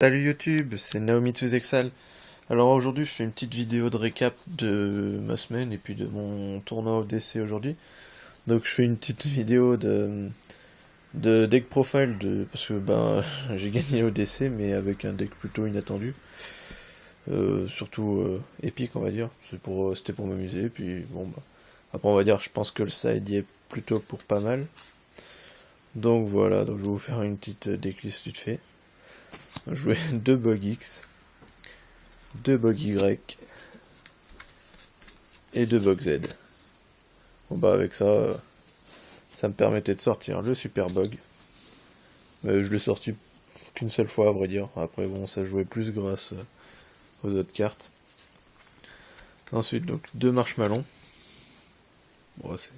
Salut YouTube, c'est Naomi2Exal. Alors aujourd'hui je fais une petite vidéo de récap de ma semaine et puis de mon tournoi ODC aujourd'hui. Donc je fais une petite vidéo de deck profile parce que j'ai gagné ODC mais avec un deck plutôt inattendu. Surtout épique on va dire. C'était pour m'amuser puis après on va dire je pense que le side y est plutôt pour pas mal. Donc voilà, donc je vais vous faire une petite decklist vite fait. Je jouais 2 Bog X, 2 Bog Y et 2 Bog Z. Avec ça, ça me permettait de sortir le Super Bog. Je l'ai sorti qu'une seule fois à vrai dire. Après ça jouait plus grâce aux autres cartes. Ensuite donc 2 Marshmallows. C'est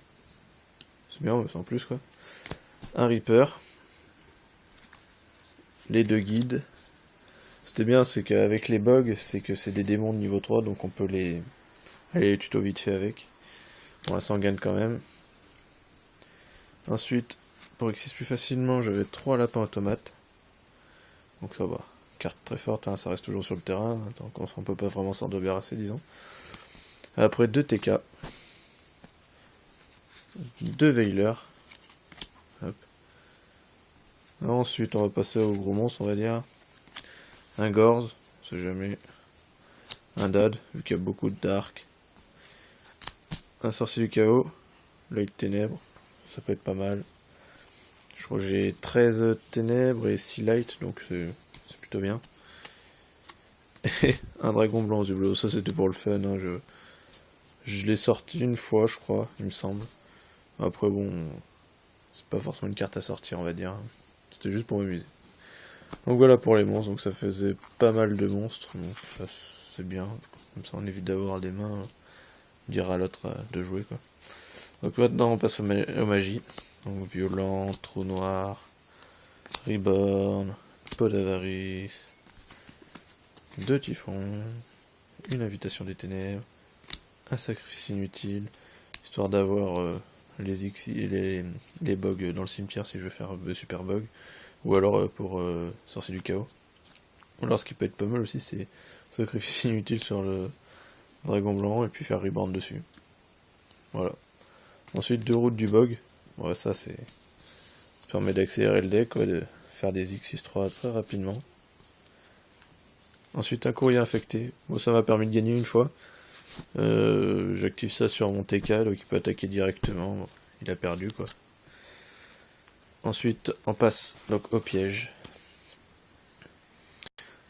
bien, mais c'est en plus quoi. Un Reaper. Les 2 guides. C'était bien, c'est qu'avec les bugs, c'est que c'est des démons de niveau 3, donc on peut aller les tutos vite fait avec. Bon, ça en gagne quand même. Ensuite, pour Xyz plus facilement, j'avais 3 lapins automates. Donc ça va. Carte très forte, hein, ça reste toujours sur le terrain, donc on peut pas vraiment s'en débarrasser, disons. Après 2 TK. 2 Veilers. Hop. Ensuite, on va passer au gros monstre, on va dire. Un Gorz, on sait jamais. Un Dad, vu qu'il y a beaucoup de Dark. Un Sorcier du Chaos. L'œil de ténèbres, ça peut être pas mal. Je crois que j'ai 13 ténèbres et 6 light, donc c'est plutôt bien. Et un dragon blanc aux yeux bleus, ça c'était pour le fun, hein, je l'ai sorti une fois je crois, il me semble. Après c'est pas forcément une carte à sortir on va dire, c'était juste pour m'amuser. Donc voilà pour les monstres, donc ça faisait pas mal de monstres, donc ça c'est bien, comme ça on évite d'avoir des mains, dire à l'autre de jouer quoi. Donc maintenant on passe aux magies. Donc violent, trou noir, reborn, pot d'avarice, 2 typhons, une invitation des ténèbres, un sacrifice inutile, histoire d'avoir les bugs dans le cimetière si je veux faire super bug, ou alors pour sorcier du chaos. Ou alors ce qui peut être pas mal aussi c'est sacrifice inutile sur le dragon blanc et puis faire reborn dessus. Voilà. Ensuite 2 routes du bug. Ça permet d'accélérer le deck, de faire des X6-3 très rapidement. Ensuite un courrier infecté. Ça m'a permis de gagner une fois. J'active ça sur mon TK, donc il peut attaquer directement. Il a perdu quoi. Ensuite on passe donc au piège.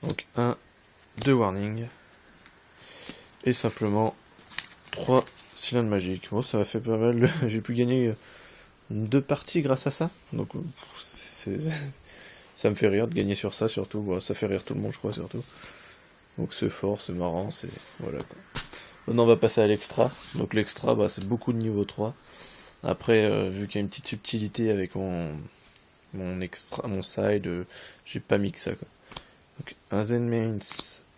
Donc 2 warnings. Et simplement 3 cylindres magiques. Ça m'a fait pas mal. J'ai pu gagner 2 parties grâce à ça. Donc ça me fait rire de gagner sur ça surtout. Ça fait rire tout le monde je crois surtout. Donc c'est fort, c'est marrant, voilà quoi. Maintenant on va passer à l'extra. Donc l'extra c'est beaucoup de niveau 3. Après vu qu'il y a une petite subtilité avec mon side, j'ai pas mis que ça quoi. Donc un Zenmains,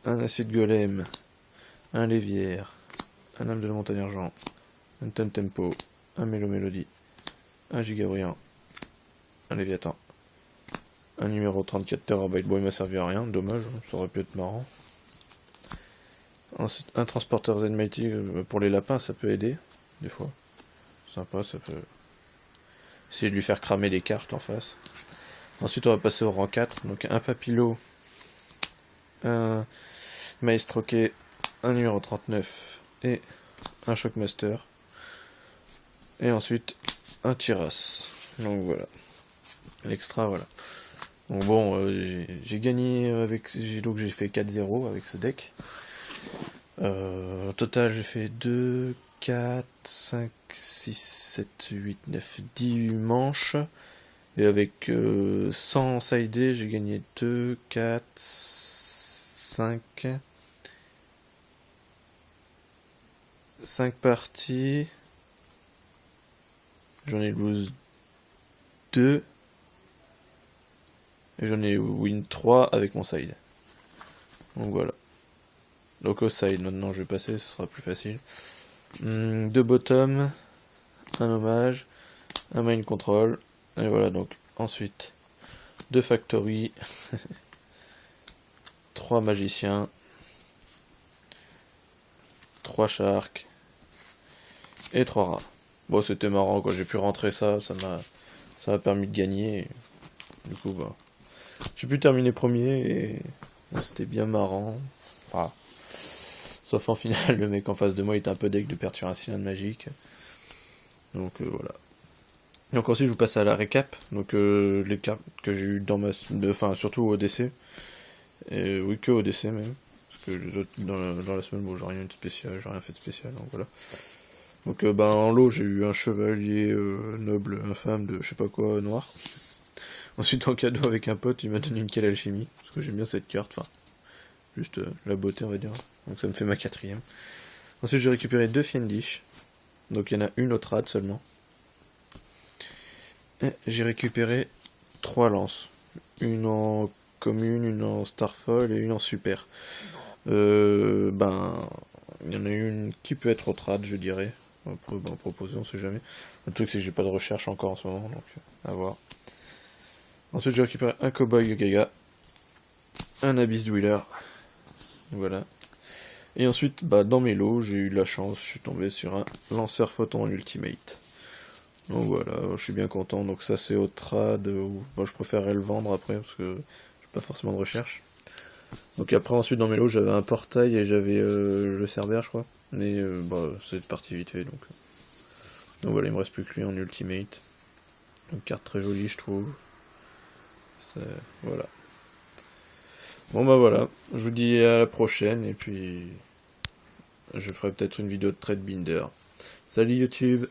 un Acide Golem, un Lévière, un âme de la montagne argent, un Ton Tempo, un Mélo Mélodie, un Gigabriand, un Léviathan, un numéro 34 Terabyte. Il m'a servi à rien, dommage, ça aurait pu être marrant. Ensuite, un transporteur Zenmatic pour les lapins, ça peut aider, des fois. Sympa, ça peut essayer de lui faire cramer les cartes en face. Ensuite, on va passer au rang 4. Donc, un Papillot, un Maestroquet, un numéro 39 et un Shockmaster. Et ensuite, un Tiras. Donc voilà. L'extra, voilà. Donc j'ai gagné donc j'ai fait 4-0 avec ce deck. Au total, j'ai fait 2, 4, 5, 6, 7, 8, 9, 10 manches. Et avec 100 sidés, j'ai gagné 2, 4, 5 parties. J'en ai lose 2. Et j'en ai win 3 avec mon side. Donc voilà. Donc au side, maintenant je vais passer, ce sera plus facile. 2 bottom, un hommage, un mind control, et voilà donc ensuite 2 factory, 3 magiciens, 3 sharks et 3 rats. Bon, c'était marrant quand j'ai pu rentrer ça m'a permis de gagner. Et du coup, bah, j'ai pu terminer premier et bon, c'était bien marrant. Enfin, sauf en finale, le mec en face de moi était un peu deg de perdre sur un cylindre magique. Donc voilà. Donc ensuite je vous passe à la récap. Donc les cartes que j'ai eu dans enfin surtout au DC. Et oui, que au DC même. Parce que les autres, dans la semaine, bon, j'ai rien fait de spécial, donc voilà. Donc en lot j'ai eu un chevalier noble infâme de je sais pas quoi noir. Ensuite en cadeau avec un pote il m'a donné une quelle alchimie. Parce que j'aime bien cette carte, enfin juste la beauté on va dire. Donc ça me fait ma 4ème. Ensuite j'ai récupéré 2 Fiendish. Donc il y en a une autre rade seulement. Et j'ai récupéré 3 lances. Une en commune, une en Starfall et une en super. Il y en a une qui peut être autre rade je dirais. On pourrait en proposer, on sait jamais. Le truc c'est que j'ai pas de recherche encore en ce moment, donc à voir. Ensuite j'ai récupéré un Cowboy Gaga, un Abyss Dweller, voilà. Et ensuite, dans mes lots, j'ai eu de la chance, je suis tombé sur un lanceur photon Ultimate. Donc voilà, je suis bien content. Donc ça c'est au trad, où je préférerais le vendre après, parce que j'ai pas forcément de recherche. Donc après ensuite dans mes lots j'avais un portail et j'avais le Cerbère je crois. Mais c'est parti vite fait donc voilà, il me reste plus que lui en Ultimate. Une carte très jolie je trouve. Voilà. Bon voilà, je vous dis à la prochaine et puis je ferai peut-être une vidéo de trade binder. Salut YouTube!